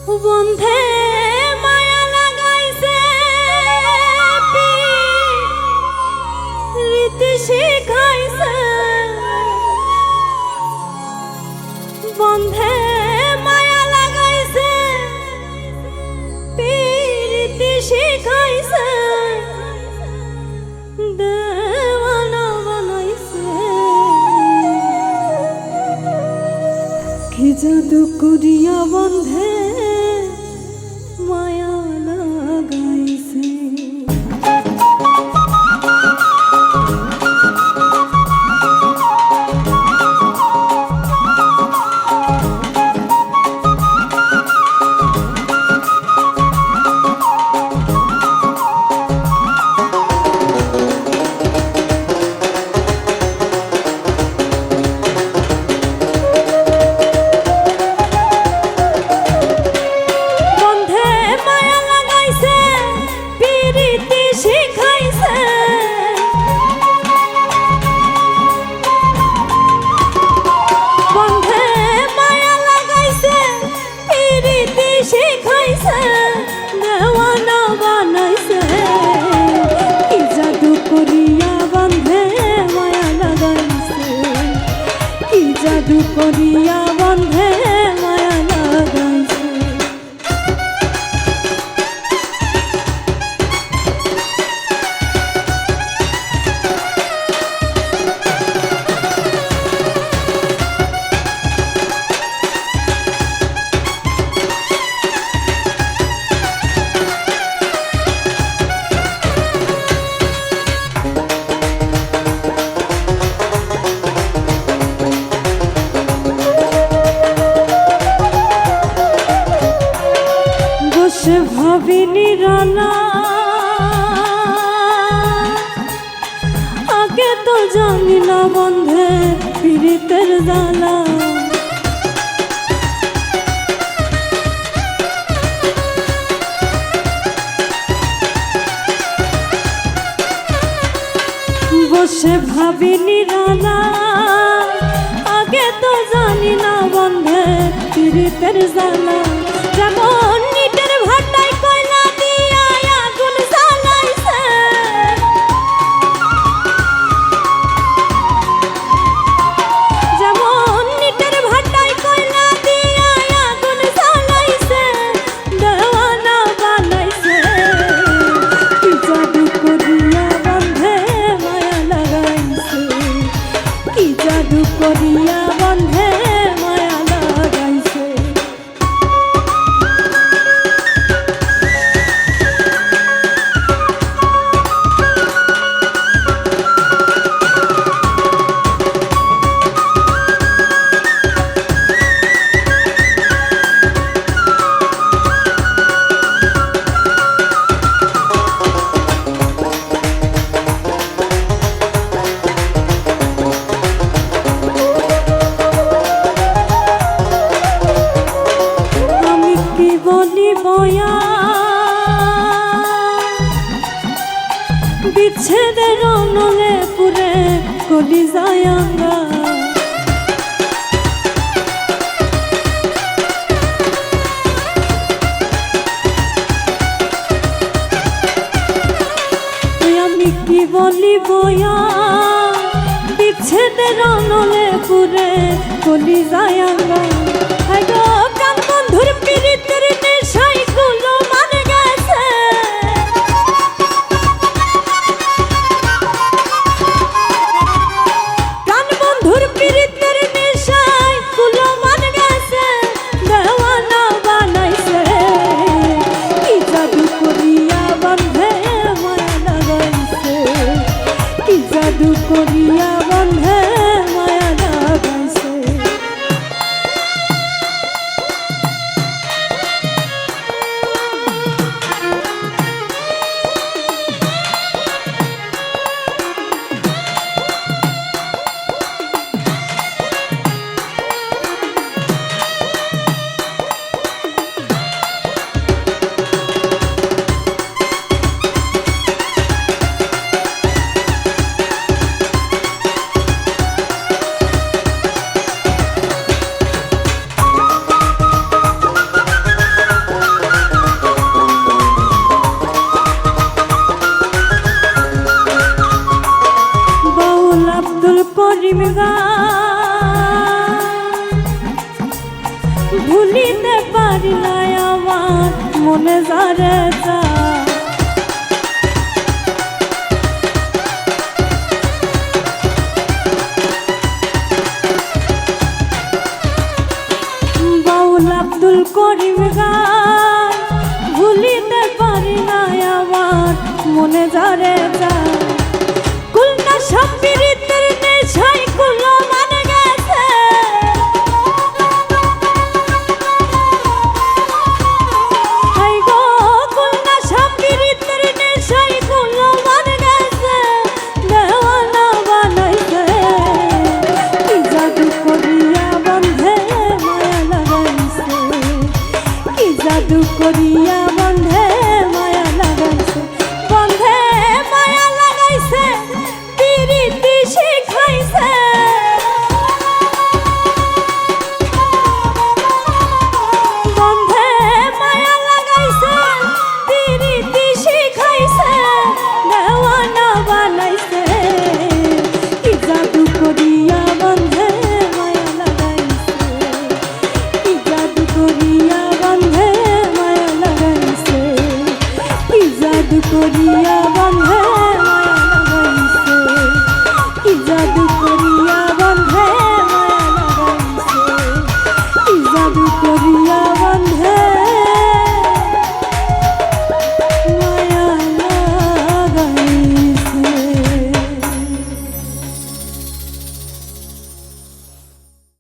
বন্ধে মায়া লাগাইছে রীতি শিখাইছে বন্ধে মায়া লাগাইছে রীতি শিখাইছে দেওয়ানা বানাইছে কি জাদু করিয়া বন্ধে মায়া লাগাইছে। জাদু করিয়া বন্ধে মায়া লাগাইছে। ভাবিনি রানা আগে তো জানি না বন্ধে পীড়িতের জ্বালা বসে ভাবিনি রানা আগে তো জানি না বন্ধে পীড়িতের জ্বালা যেমন করিয়া বন্ধে মায়া লাগাইছে। বিচ্ছেদের নলে পুরে কলি যায় আঙ্গা আমি কি বলি বয়া বিচ্ছেদের নলে পুরে কলি যায় আঙ্গা প্রাণ বন্ধুর পীড়িতের নেশাই গুলো মানে গেছে প্রাণ বন্ধুর পীড়িতের নেশাই গুলো মানে গেছে দেওয়ানা বানাইছে কি জাদু করিয়া বন্ধে মায়া লাগাইছে কি জাদু করিয়া বন্ধে মায়া লাগাইছে। পারি না আমার মনে যারে যা বাউল আব্দুল করিম গান ভুলিতে পারি না আমার মনে যারে যা কুলনা সম্পিরিতের নেশায় কুলো মানে গেছে হাই গো কুলনা সম্পিরিতের নেশায় কুলো মানে গেছে দেওয়ানা বানাইছে কি জাদু করিয়া বন্ধে মায়া লাগাইছে কি জাদু করিয়া বন্ধে